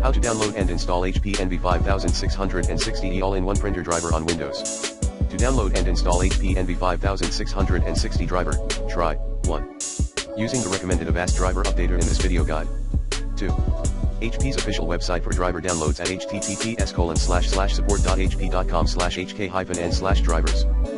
How to download and install HP Envy 5660E all-in-one printer driver on Windows. To download and install HP Envy 5660 driver, try 1. Using the recommended Avast driver updater in this video guide. 2. HP's official website for driver downloads at https://support.hp.com/hk-n/drivers.